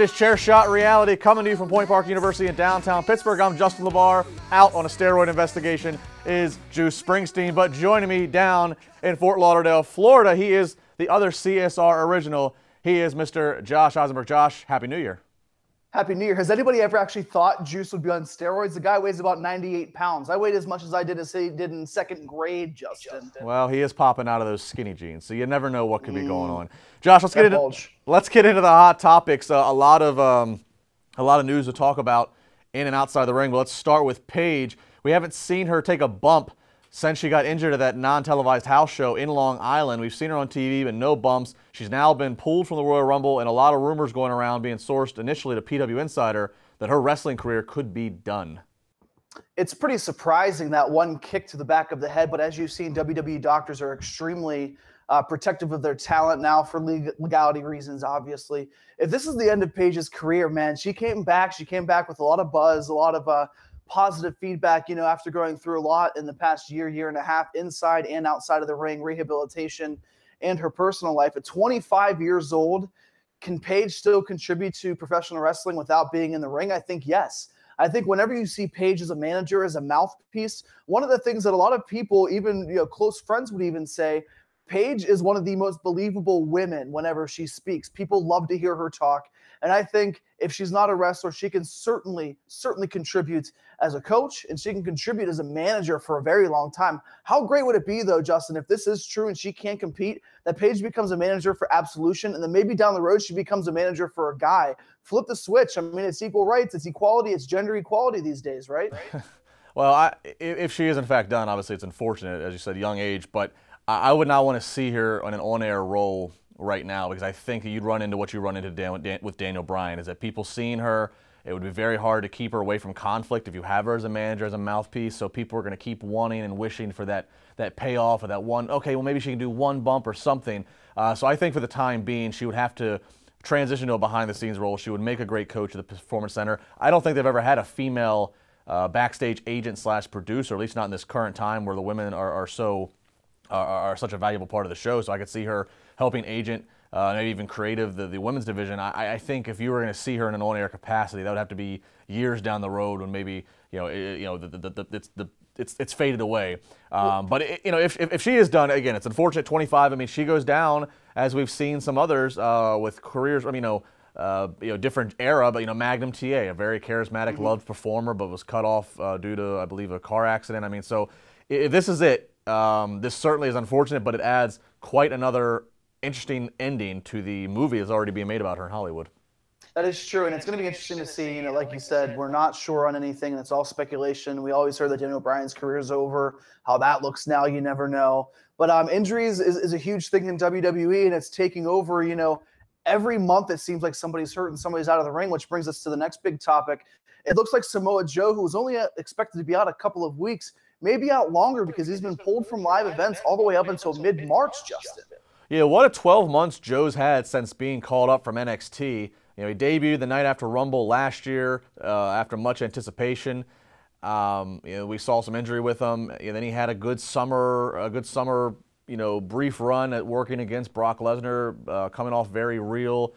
is Chair Shot Reality, coming to you from Point Park University in downtown Pittsburgh. I'm Justin LeBar. Out on a steroid investigation is Juice Springsteen, but joining me down in Fort Lauderdale, Florida, he is the other CSR original. He is Mr. Josh Eisenberg. Josh, Happy New Year. Happy New Year. Has anybody ever actually thought Juice would be on steroids? The guy weighs about 98 pounds. I weighed as much as I did in second grade, Justin. Well, he is popping out of those skinny jeans, so you never know what could be going on. Josh, let's get into the hot topics. A lot of news to talk about in and outside the ring. But let's start with Paige. We haven't seen her take a bump since she got injured at that non-televised house show in Long Island. We've seen her on TV, but no bumps. She's now been pulled from the Royal Rumble, and a lot of rumors going around being sourced initially to PW Insider that her wrestling career could be done. It's pretty surprising, that one kick to the back of the head, but as you've seen, WWE doctors are extremely protective of their talent now for legality reasons, obviously. If this is the end of Paige's career, man, she came back with a lot of buzz, a lot of positive feedback, after going through a lot in the past year and a half, inside and outside of the ring, rehabilitation, and her personal life. At 25 years old, can Paige still contribute to professional wrestling without being in the ring? I think yes. I think whenever you see Paige as a manager, as a mouthpiece, one of the things that a lot of people, even close friends, would even say, Paige is one of the most believable women whenever she speaks. People love to hear her talk. And I think if she's not a wrestler, she can certainly contribute as a coach, and she can contribute as a manager for a very long time. How great would it be, though, Justin, if this is true and she can't compete, that Paige becomes a manager for Absolution, and then maybe down the road she becomes a manager for a guy? Flip the switch. I mean, it's equal rights, it's equality, it's gender equality these days, right? Well, if she is in fact done, obviously it's unfortunate, as you said, young age, but I would not want to see her on an on-air role right now, because I think you'd run into what you run into with Daniel Bryan, is that people seeing her, it would be very hard to keep her away from conflict if you have her as a manager, as a mouthpiece. So people are going to keep wanting and wishing for that payoff, or that one, okay, well maybe she can do one bump or something. So I think for the time being, she would have to transition to a behind-the-scenes role. She would make a great coach at the Performance Center. I don't think they've ever had a female backstage agent / producer, at least not in this current time where the women are such a valuable part of the show. So I could see her helping agent, maybe even creative, the women's division. I think if you were going to see her in an on-air capacity, that would have to be years down the road when maybe it's faded away. But if she is done, again, it's unfortunate. 25. I mean, she goes down as we've seen some others with careers. I mean, different era, but Magnum TA, a very charismatic, loved performer, but was cut off due to, I believe, a car accident. I mean, so if this is it. This certainly is unfortunate, but it adds quite another interesting ending to the movie that's already being made about her in Hollywood. That is true, and it's going to be interesting to see. Like you said, we're not sure on anything, and it's all speculation. We always heard that Daniel Bryan's career is over. How that looks now, you never know. But injuries is a huge thing in WWE, and it's taking over. Every month it seems like somebody's hurt and somebody's out of the ring, which brings us to the next big topic. It looks like Samoa Joe, who was only expected to be out a couple of weeks, maybe out longer, because he's been pulled from live events all the way up until mid-March, Justin. Yeah, what a 12 months Joe's had since being called up from NXT. He debuted the night after Rumble last year after much anticipation. We saw some injury with him. Then he had a good summer, brief run at working against Brock Lesnar, coming off very real.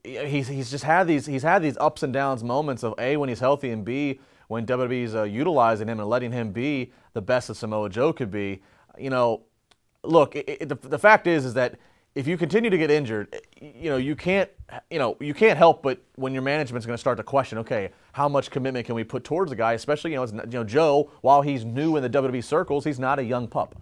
He's had these ups and downs moments of A, when he's healthy, and B, when WWE's utilizing him and letting him be the best that Samoa Joe could be. Look, the fact is that if you continue to get injured, you can't help but when your management's going to start to question, okay, how much commitment can we put towards the guy? Especially, Joe, while he's new in the WWE circles, he's not a young pup.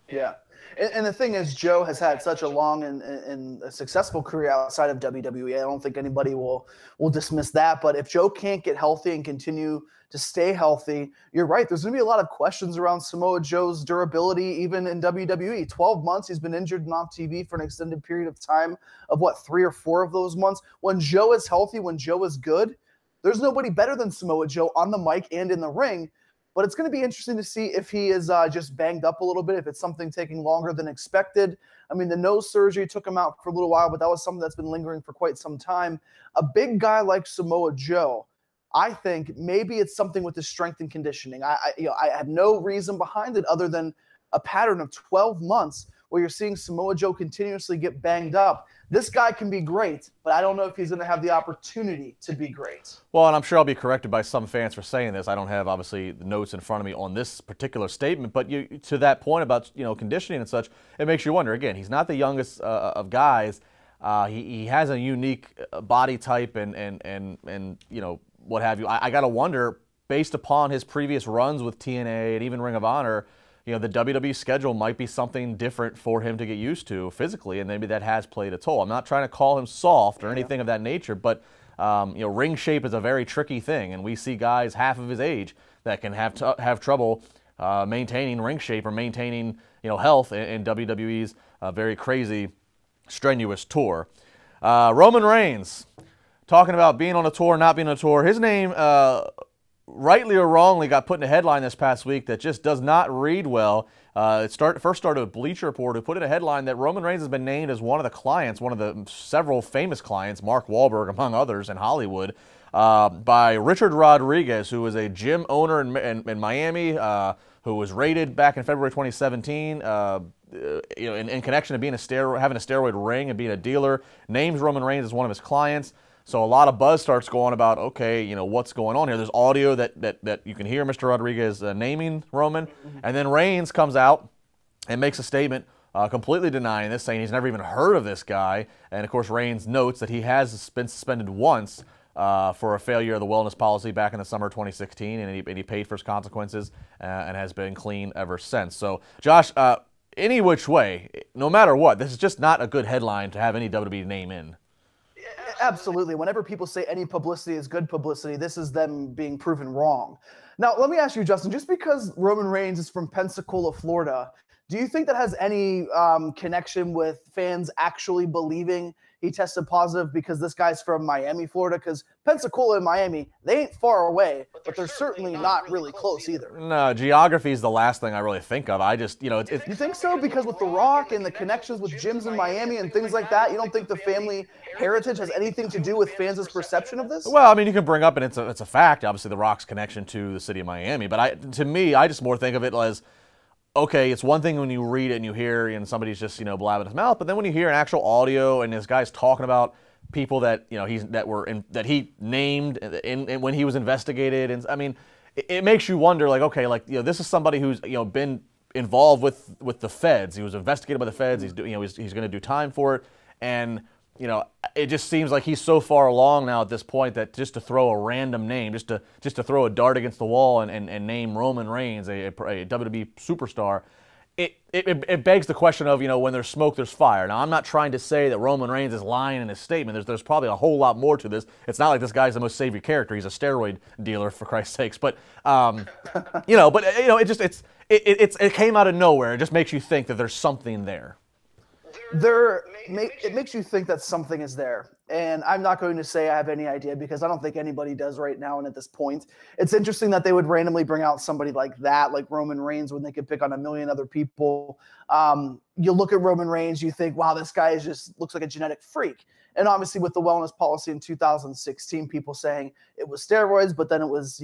Yeah. And the thing is, Joe has had such a long and a successful career outside of WWE. I don't think anybody will dismiss that. But if Joe can't get healthy and continue to stay healthy, you're right. There's going to be a lot of questions around Samoa Joe's durability, even in WWE. 12 months, he's been injured and off TV for an extended period of time of, 3 or 4 of those months. When Joe is healthy, when Joe is good, there's nobody better than Samoa Joe on the mic and in the ring. But it's going to be interesting to see if he is just banged up a little bit, if it's something taking longer than expected. I mean, the nose surgery took him out for a little while, but that was something that's been lingering for quite some time. A big guy like Samoa Joe, I think maybe it's something with his strength and conditioning. I have no reason behind it other than a pattern of 12 months where you're seeing Samoa Joe continuously get banged up. This guy can be great, but I don't know if he's going to have the opportunity to be great. Well, and I'm sure I'll be corrected by some fans for saying this. I don't have, obviously, the notes in front of me on this particular statement, but to that point about, conditioning and such, it makes you wonder. Again, he's not the youngest of guys. He has a unique body type and what have you. I got to wonder, based upon his previous runs with TNA and even Ring of Honor, the WWE schedule might be something different for him to get used to physically, and maybe that has played a toll. I'm not trying to call him soft or anything of that nature, but ring shape is a very tricky thing, and we see guys half of his age that can have trouble maintaining ring shape or maintaining health in WWE's very crazy, strenuous tour. Roman Reigns, talking about being on a tour, not being on a tour. His name, rightly or wrongly, got put in a headline this past week that just does not read well. It first started with Bleacher Report, who put in a headline that Roman Reigns has been named as one of the clients, one of the several famous clients, Mark Wahlberg among others in Hollywood, by Richard Rodriguez, who was a gym owner in Miami, who was raided back in February 2017. In connection to being having a steroid ring and being a dealer, names Roman Reigns as one of his clients. So a lot of buzz starts going about, okay, what's going on here? There's audio that you can hear Mr. Rodriguez naming Roman, and then Reigns comes out and makes a statement completely denying this, saying he's never even heard of this guy. And of course, Reigns notes that he has been suspended once for a failure of the wellness policy back in the summer of 2016, and he paid for his consequences and has been clean ever since. So, Josh, any which way, no matter what, this is just not a good headline to have any WWE name in. Absolutely. Whenever people say any publicity is good publicity, this is them being proven wrong. Now, let me ask you, Justin, just because Roman Reigns is from Pensacola, Florida, do you think that has any connection with fans actually believing he tested positive because this guy's from Miami, Florida? Because Pensacola and Miami, they ain't far away, but they're certainly not really close either. No, geography is the last thing I really think of. I just, You think so? Because with The Rock and the connections with gyms in Miami and things like that, you don't think the family heritage has anything to do with fans' perception of this? Well, I mean, you can bring up, and it's a fact, obviously, The Rock's connection to the city of Miami. But to me, I just more think of it as, okay, it's one thing when you read it and you hear and somebody's just, blabbing his mouth, but then when you hear an actual audio and this guy's talking about people that, that he named when he was investigated, and I mean, it makes you wonder, like, okay, like, this is somebody who's, been involved with the feds. He was investigated by the feds. He's doing, he's going to do time for it, and it just seems like he's so far along now at this point that just to throw a random name, just to throw a dart against the wall and name Roman Reigns, a WWE superstar, it begs the question of, when there's smoke, there's fire. Now, I'm not trying to say that Roman Reigns is lying in his statement. There's probably a whole lot more to this. It's not like this guy's the most savory character. He's a steroid dealer, for Christ's sakes. But it came out of nowhere. It just makes you think that there's something there. It makes you think that something is there. And I'm not going to say I have any idea because I don't think anybody does right now and at this point. It's interesting that they would randomly bring out somebody like that, like Roman Reigns, when they could pick on a million other people. You look at Roman Reigns, you think, wow, this guy looks like a genetic freak. And obviously with the wellness policy in 2016, people saying it was steroids, but then it was,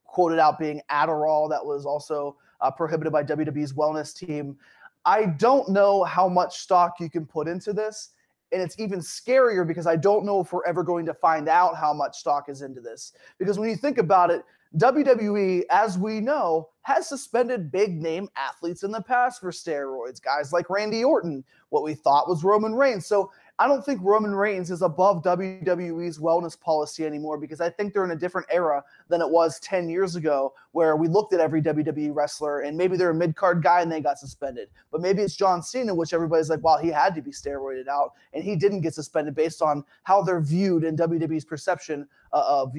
quoted out being Adderall that was also prohibited by WWE's wellness team. I don't know how much stock you can put into this, and it's even scarier because I don't know if we're ever going to find out how much stock is into this. Because when you think about it, WWE, as we know, has suspended big-name athletes in the past for steroids, guys like Randy Orton, what we thought was Roman Reigns. So I don't think Roman Reigns is above WWE's wellness policy anymore because I think they're in a different era than it was 10 years ago where we looked at every WWE wrestler and maybe they're a mid-card guy and they got suspended. But maybe it's John Cena, which everybody's like, well, he had to be steroided out and he didn't get suspended based on how they're viewed in WWE's perception of,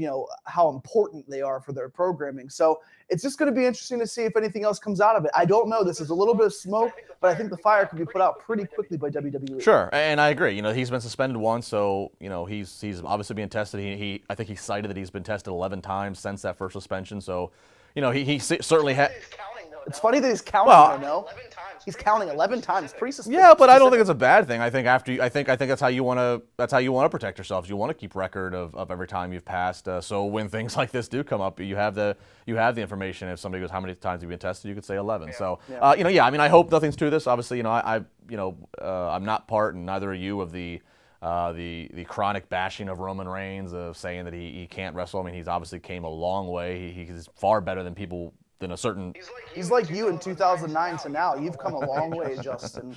how important they are for their programming. So it's just going to be interesting to see if anything else comes out of it. I don't know. This is a little bit of smoke, but I think the fire could be put out pretty quickly by WWE. Sure, and I agree. He's been suspended once, so he's obviously being tested. I think he cited that he's been tested 11 times since that first suspension. So, he certainly had. It's funny that he's counting. He's counting 11 times. Pretty suspicious. Yeah, but I don't think it's a bad thing. I think I think that's how you want to protect yourselves. You want to keep record of every time you've passed. So when things like this do come up, you have the information. If somebody goes, how many times have you been tested? You could say 11. Yeah. So I mean, I hope nothing's to this. Obviously, I'm not part, and neither are you, of the chronic bashing of Roman Reigns, of saying that he can't wrestle. I mean, he's obviously came a long way. He's far better than people. Than a certain. He's like you in 2009 to now. You've come a long way, Justin.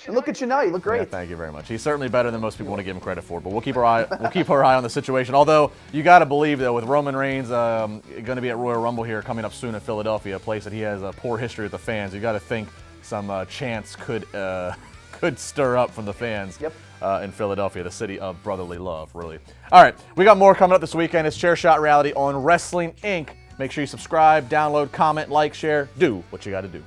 And look at you now. You look great. Yeah, thank you very much. He's certainly better than most people want to give him credit for. But we'll keep our eye on the situation. Although you got to believe that with Roman Reigns going to be at Royal Rumble here coming up soon in Philadelphia, a place that he has a poor history with the fans, you got to think some chants could stir up from the fans. Yep. In Philadelphia, the city of brotherly love, really. All right, we got more coming up this weekend. It's Chair Shot Reality on Wrestling Inc. Make sure you subscribe, download, comment, like, share. Do what you got to do.